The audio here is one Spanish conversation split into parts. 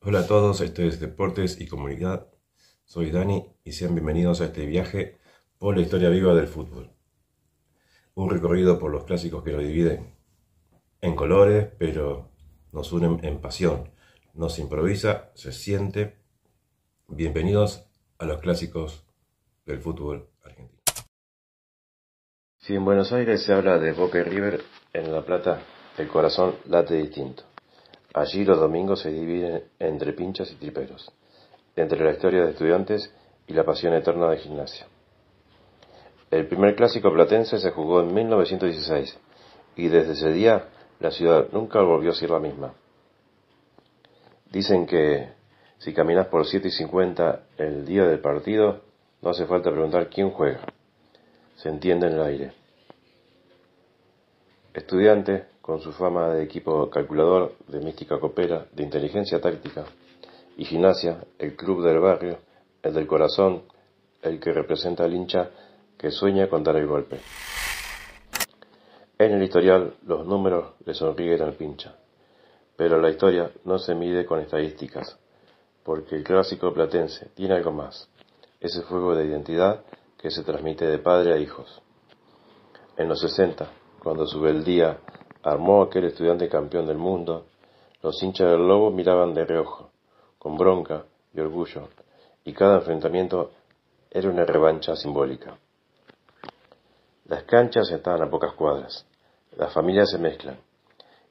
Hola a todos, esto es Deportes y Comunidad. Soy Dani y sean bienvenidos a este viaje por la historia viva del fútbol. Un recorrido por los clásicos que nos dividen en colores, pero nos unen en pasión. No se improvisa, se siente. Bienvenidos a los clásicos del fútbol argentino. Si en Buenos Aires se habla de Boca y River, en La Plata el corazón late distinto. Allí los domingos se dividen entre pinchas y triperos, entre la historia de Estudiantes y la pasión eterna de Gimnasia. El primer clásico platense se jugó en 1916 y desde ese día la ciudad nunca volvió a ser la misma. Dicen que si caminas por 7:50 el día del partido, no hace falta preguntar quién juega. Se entiende en el aire. Estudiante, con su fama de equipo calculador, de mística copera, de inteligencia táctica, y Gimnasia, el club del barrio, el del corazón, el que representa al hincha que sueña con dar el golpe. En el historial los números le sonríen al pincha, pero la historia no se mide con estadísticas, porque el clásico platense tiene algo más, ese fuego de identidad que se transmite de padre a hijos. En los 60, cuando su beldía armó aquel Estudiante campeón del mundo, los hinchas del Lobo miraban de reojo, con bronca y orgullo, y cada enfrentamiento era una revancha simbólica. Las canchas estaban a pocas cuadras, las familias se mezclan,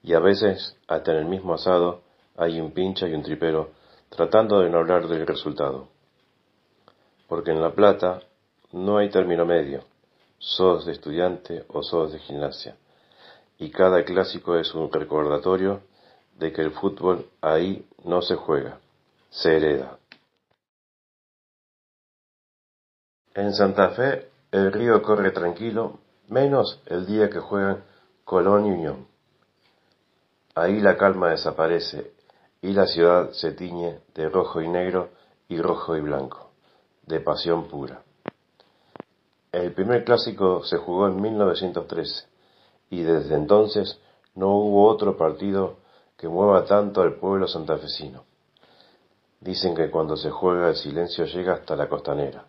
y a veces hasta en el mismo asado hay un pincha y un tripero tratando de no hablar del resultado. Porque en La Plata no hay término medio, sos de Estudiante o sos de Gimnasia, y cada clásico es un recordatorio de que el fútbol ahí no se juega, se hereda. En Santa Fe el río corre tranquilo, menos el día que juegan Colón y Unión. Ahí la calma desaparece y la ciudad se tiñe de rojo y negro y rojo y blanco, de pasión pura. El primer clásico se jugó en 1913 y desde entonces no hubo otro partido que mueva tanto al pueblo santafesino. Dicen que cuando se juega el silencio llega hasta la costanera,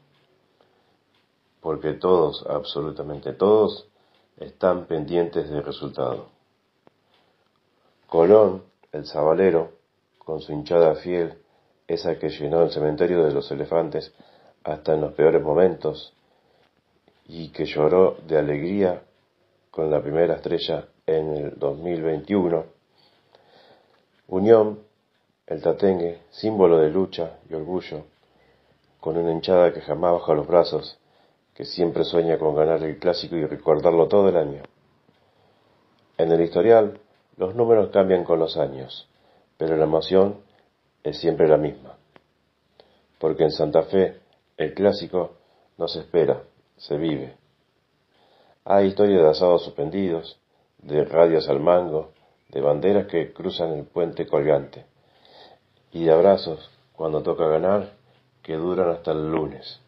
porque todos, absolutamente todos, están pendientes del resultado. Colón, el sabalero, con su hinchada fiel, esa que llenó el cementerio de los elefantes hasta en los peores momentos, y que lloró de alegría con la primera estrella en el 2021. Unión, el tatengue, símbolo de lucha y orgullo, con una hinchada que jamás baja los brazos, que siempre sueña con ganar el clásico y recordarlo todo el año. En el historial, los números cambian con los años, pero la emoción es siempre la misma. Porque en Santa Fe, el clásico no se espera, se vive. Hay historias de asados suspendidos, de radios al mango, de banderas que cruzan el puente colgante, y de abrazos, cuando toca ganar, que duran hasta el lunes.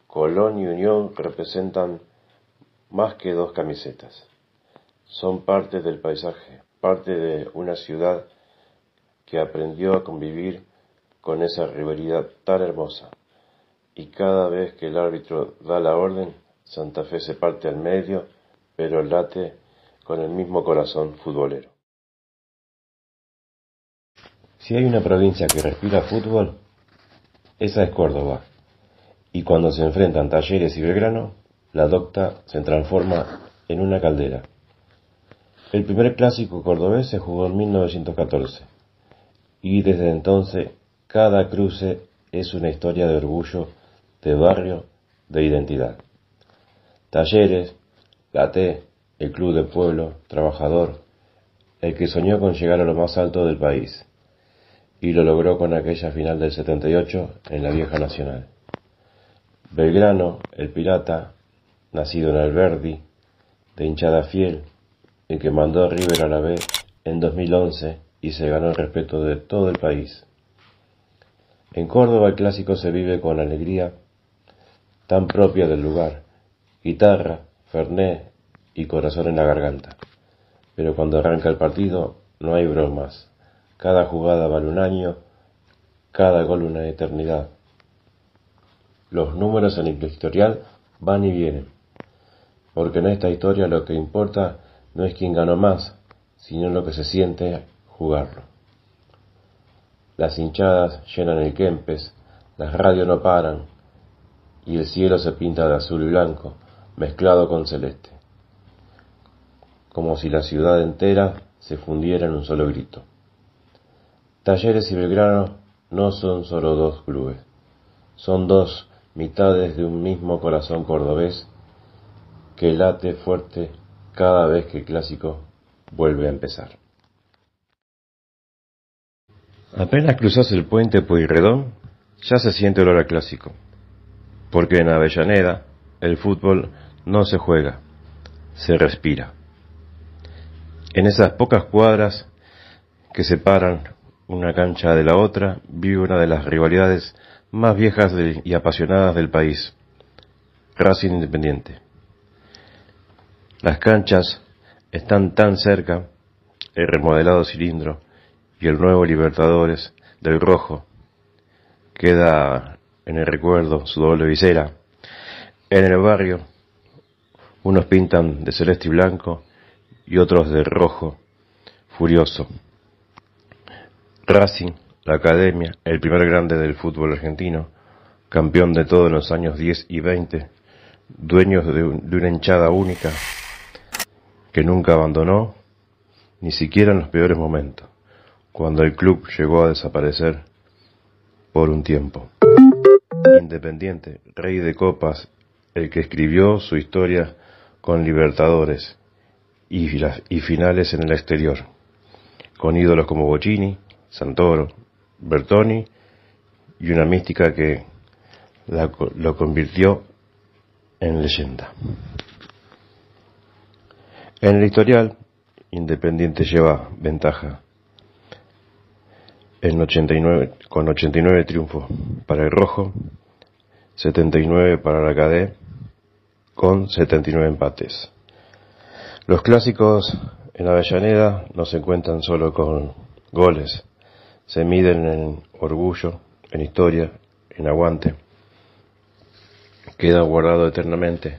Colón y Unión representan más que dos camisetas. Son parte del paisaje, parte de una ciudad que aprendió a convivir con esa rivalidad tan hermosa. Y cada vez que el árbitro da la orden, Santa Fe se parte al medio, pero late con el mismo corazón futbolero. Si hay una provincia que respira fútbol, esa es Córdoba. Y cuando se enfrentan Talleres y Belgrano, la docta se transforma en una caldera. El primer clásico cordobés se jugó en 1914, y desde entonces cada cruce es una historia de orgullo, de barrio, de identidad. Talleres, la T, el club de pueblo, trabajador, el que soñó con llegar a lo más alto del país, y lo logró con aquella final del 78 en la vieja Nacional. Belgrano, el pirata, nacido en Alberdi, de hinchada fiel, el que mandó a River a la B en 2011 y se ganó el respeto de todo el país. En Córdoba el clásico se vive con alegría tan propia del lugar, guitarra, fernet y corazón en la garganta. Pero cuando arranca el partido no hay bromas, cada jugada vale un año, cada gol una eternidad. Los números en el historial van y vienen, porque en esta historia lo que importa no es quién ganó más, sino lo que se siente jugarlo. Las hinchadas llenan el Kempes, las radios no paran, y el cielo se pinta de azul y blanco, mezclado con celeste, como si la ciudad entera se fundiera en un solo grito. Talleres y Belgrano no son solo dos clubes, son dos mitades de un mismo corazón cordobés que late fuerte cada vez que el clásico vuelve a empezar. Apenas cruzás el puente Pueyrredón, ya se siente olor a clásico, porque en Avellaneda el fútbol no se juega, se respira. En esas pocas cuadras que separan una cancha de la otra, vive una de las rivalidades más viejas y apasionadas del país, Racing Independiente. Las canchas están tan cerca, el remodelado Cilindro y el nuevo Libertadores del Rojo, queda en el recuerdo su doble visera. En el barrio, unos pintan de celeste y blanco y otros de rojo furioso. Racing, la academia, el primer grande del fútbol argentino, campeón de todo en los años 10 y 20, dueños de una hinchada única que nunca abandonó, ni siquiera en los peores momentos, cuando el club llegó a desaparecer por un tiempo. Independiente, rey de copas, el que escribió su historia con Libertadores y finales en el exterior, con ídolos como Bocini, Santoro, Bertoni y una mística que lo convirtió en leyenda. En el historial, Independiente lleva ventaja con 89 triunfos para el rojo, 79 para la Cadé, con 79 empates. Los clásicos en Avellaneda no se cuentan solo con goles, se miden en orgullo, en historia, en aguante. Queda guardado eternamente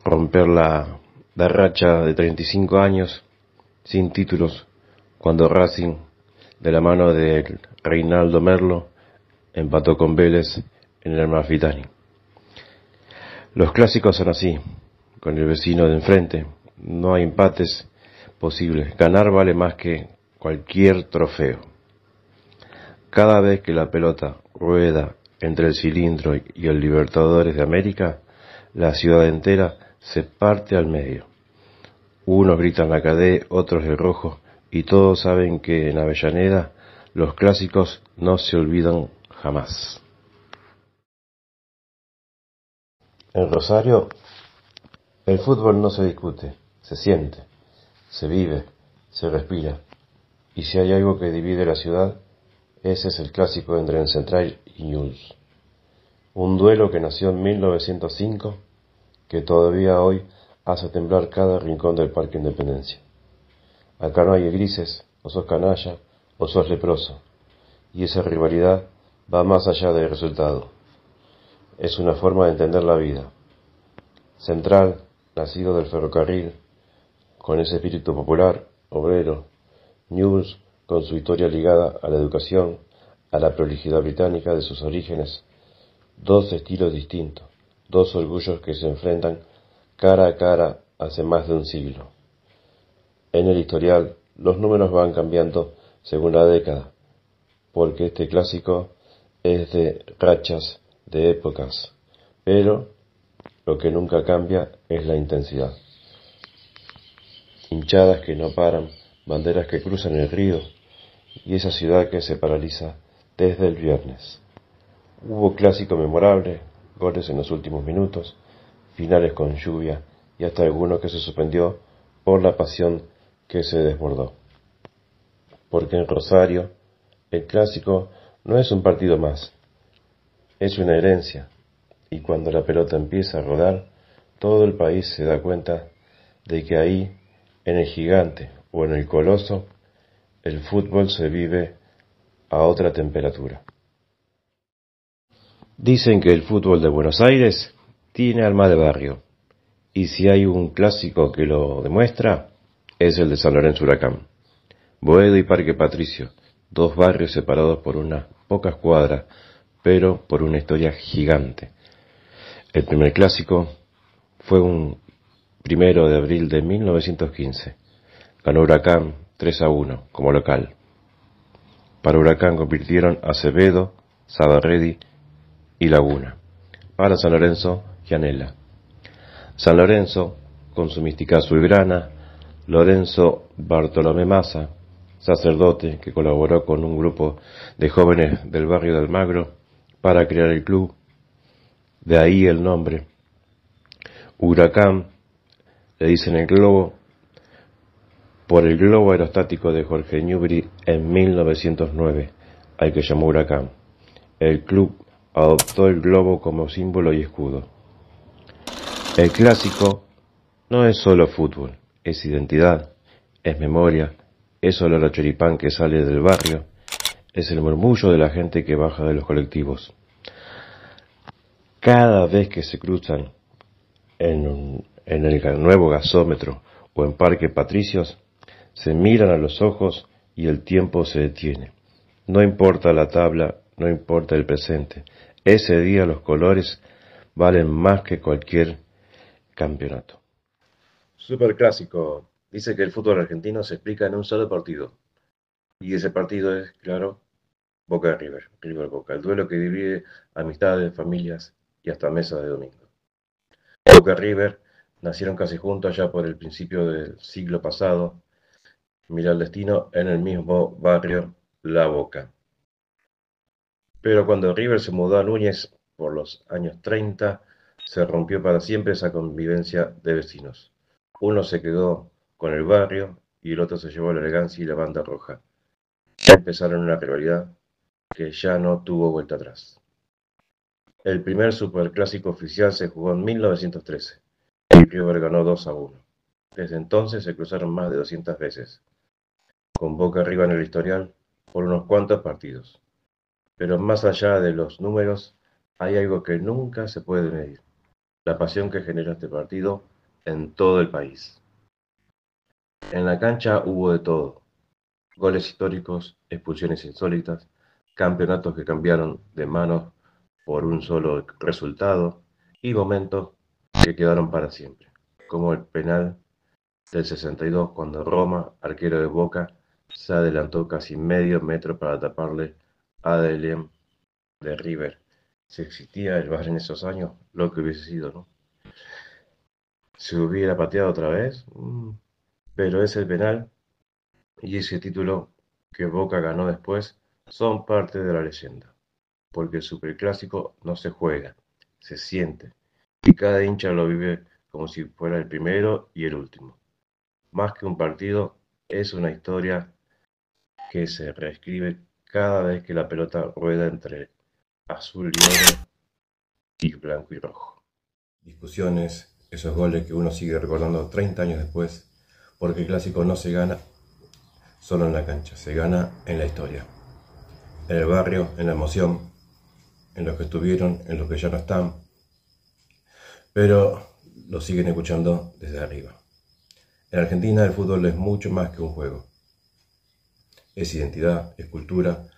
romper la racha de 35 años sin títulos, cuando Racing, de la mano de Reinaldo Merlo, empató con Vélez en el Amalfitani. Los clásicos son así, con el vecino de enfrente, no hay empates posibles, ganar vale más que cualquier trofeo. Cada vez que la pelota rueda entre el Cilindro y el Libertadores de América, la ciudad entera se parte al medio. Unos gritan la Cadé, otros el rojo, y todos saben que en Avellaneda los clásicos no se olvidan jamás. En Rosario, el fútbol no se discute, se siente, se vive, se respira. Y si hay algo que divide la ciudad, ese es el clásico entre el Central y Newell's. Un duelo que nació en 1905, que todavía hoy hace temblar cada rincón del Parque Independencia. Acá no hay grises, o sos canalla, o sos leproso. Y esa rivalidad va más allá del resultado. Es una forma de entender la vida. Central, nacido del ferrocarril, con ese espíritu popular, obrero. Newell's, con su historia ligada a la educación, a la prolijidad británica de sus orígenes. Dos estilos distintos, dos orgullos que se enfrentan cara a cara hace más de un siglo. En el historial, los números van cambiando según la década, porque este clásico es de rachas, de épocas, pero lo que nunca cambia es la intensidad. Hinchadas que no paran, banderas que cruzan el río, y esa ciudad que se paraliza desde el viernes. Hubo clásico memorable, goles en los últimos minutos, finales con lluvia y hasta alguno que se suspendió por la pasión que se desbordó. Porque en Rosario, el clásico no es un partido más, es una herencia, y cuando la pelota empieza a rodar, todo el país se da cuenta de que ahí, en el Gigante o en el Coloso, el fútbol se vive a otra temperatura. Dicen que el fútbol de Buenos Aires tiene alma de barrio, y si hay un clásico que lo demuestra, es el de San Lorenzo Huracán. Boedo y Parque Patricio, dos barrios separados por unas pocas cuadras, pero por una historia gigante. El primer clásico fue un 1 de abril de 1915. Ganó Huracán 3-1 como local. Para Huracán convirtieron Acevedo, Sabarredi y Laguna. Para San Lorenzo, Gianella. San Lorenzo, con su mística azulgrana, Lorenzo Bartolomé Massa, sacerdote que colaboró con un grupo de jóvenes del barrio de Almagro para crear el club, de ahí el nombre. Huracán, le dicen el globo, por el globo aerostático de Jorge Newbery en 1909, al que llamó Huracán. El club adoptó el globo como símbolo y escudo. El clásico no es solo fútbol, es identidad, es memoria, es olor a choripán que sale del barrio, es el murmullo de la gente que baja de los colectivos. Cada vez que se cruzan en el nuevo gasómetro o en Parque Patricios, se miran a los ojos y el tiempo se detiene. No importa la tabla, no importa el presente. Ese día los colores valen más que cualquier campeonato. Superclásico. Dice que el fútbol argentino se explica en un solo partido. Y ese partido es, claro, Boca River. River Boca. El duelo que divide amistades, familias y hasta mesas de domingo. Boca River nacieron casi juntos allá por el principio del siglo pasado. Mira el destino en el mismo barrio, La Boca. Pero cuando River se mudó a Núñez por los años 30, se rompió para siempre esa convivencia de vecinos. Uno se quedó con el barrio y el otro se llevó la elegancia y la banda roja. Empezaron una rivalidad que ya no tuvo vuelta atrás. El primer superclásico oficial se jugó en 1913 y River ganó 2-1. Desde entonces se cruzaron más de 200 veces, con Boca arriba en el historial por unos cuantos partidos. Pero más allá de los números, hay algo que nunca se puede medir: la pasión que generó este partido en todo el país. En la cancha hubo de todo: goles históricos, expulsiones insólitas, campeonatos que cambiaron de manos por un solo resultado y momentos que quedaron para siempre, como el penal del 62 cuando Roma, arquero de Boca, se adelantó casi medio metro para taparle a Delem de River. Si existía el VAR en esos años, lo que hubiese sido, ¿no? Se hubiera pateado otra vez, pero es el penal y ese título que Boca ganó después son parte de la leyenda, porque el superclásico no se juega, se siente, y cada hincha lo vive como si fuera el primero y el último. Más que un partido, es una historia que se reescribe cada vez que la pelota rueda entre azul y oro y blanco y rojo. Discusiones, esos goles que uno sigue recordando 30 años después, porque el clásico no se gana solo en la cancha, se gana en la historia, en el barrio, en la emoción, en los que estuvieron, en los que ya no están, pero lo siguen escuchando desde arriba. En Argentina el fútbol es mucho más que un juego. Es identidad, es cultura,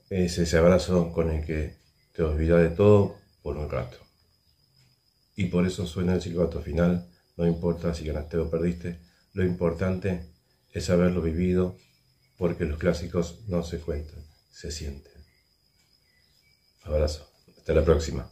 es ese abrazo con el que te olvidas de todo por un rato. Y por eso suena el silbato final, no importa si ganaste o perdiste, lo importante es haberlo vivido, porque los clásicos no se cuentan, se sienten. Abrazo, hasta la próxima.